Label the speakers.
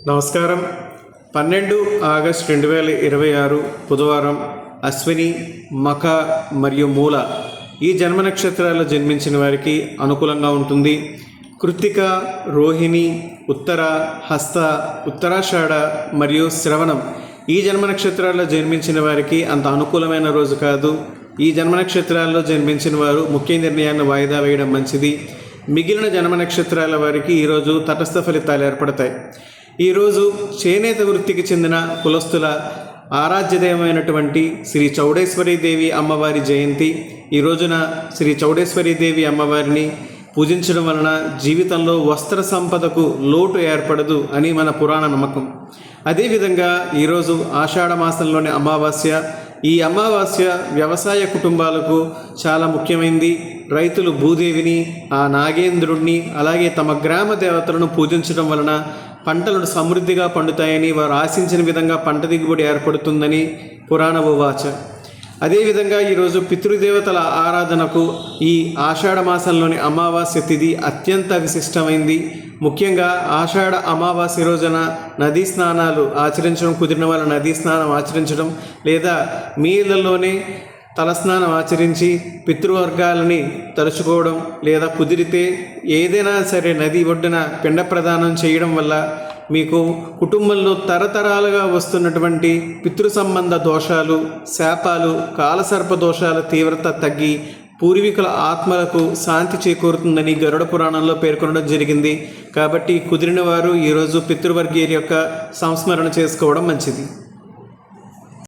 Speaker 1: నమస్కారం. 12 ఆగస్టు 2026 బుధవారం అశ్విని, మఖ మరియు మూల ఈ జన్మ నక్షత్రాల్లో జన్మించిన వారికి అనుకూలంగా ఉంటుంది. కృత్తిక, రోహిణి, ఉత్తర, హస్త, ఉత్తరాషాఢ మరియు శ్రవణం ఈ జన్మ నక్షత్రాల్లో జన్మించిన వారికి అంత అనుకూలమైన రోజు కాదు. ఈ జన్మ నక్షత్రాల్లో జన్మించిన వారు ముఖ్య నిర్ణయాన్ని వాయిదా వేయడం మంచిది. మిగిలిన జన్మ నక్షత్రాల వారికి ఈరోజు తటస్థ ఫలితాలు ఏర్పడతాయి. ఈరోజు చేనేత వృత్తికి చెందిన కులస్తుల ఆరాధ్యదైనటువంటి శ్రీ చౌడేశ్వరీదేవి అమ్మవారి జయంతి. ఈ రోజున శ్రీ చౌడేశ్వరీదేవి అమ్మవారిని పూజించడం వలన జీవితంలో వస్త్ర సంపదకు లోటు ఏర్పడదు అని మన పురాణ నమ్మకం. అదేవిధంగా ఈరోజు ఆషాఢ మాసంలోని అమావాస్య. ఈ అమావాస్య వ్యవసాయ కుటుంబాలకు చాలా ముఖ్యమైనది. రైతులు భూదేవిని, ఆ నాగేంద్రుడిని, అలాగే తమ గ్రామ దేవతలను పూజించడం వలన పంటలు సమృద్ధిగా పండుతాయని, వారు ఆశించిన విధంగా పంట దిగుబడి ఏర్పడుతుందని పురాణ ఉవాచ. అదేవిధంగా ఈరోజు పితృదేవతల ఆరాధనకు ఈ ఆషాఢ మాసంలోని అమావాస్య తిథి అత్యంత విశిష్టమైంది. ముఖ్యంగా ఆషాఢ అమావాస్య రోజున నదీ స్నానాలు ఆచరించడం, కుదిరిన వాళ్ళ నదీ స్నానం ఆచరించడం, లేదా మీ ఇళ్లలోనే తలస్నానం ఆచరించి పితృవర్గాలని తలుచుకోవడం, లేదా కుదిరితే ఏదైనా సరే నది ఒడ్డున పిండ ప్రదానం చేయడం వల్ల మీకు కుటుంబంలో తరతరాలుగా వస్తున్నటువంటి పితృ సంబంధ దోషాలు, శాపాలు, కాలసర్ప దోషాల తీవ్రత తగ్గి పూర్వీకుల ఆత్మలకు శాంతి చేకూరుతుందని గరుడ పురాణంలో పేర్కొనడం జరిగింది. కాబట్టి కుదిరిన వారు ఈరోజు పితృవర్గీయుల యొక్క సంస్మరణ చేసుకోవడం మంచిది.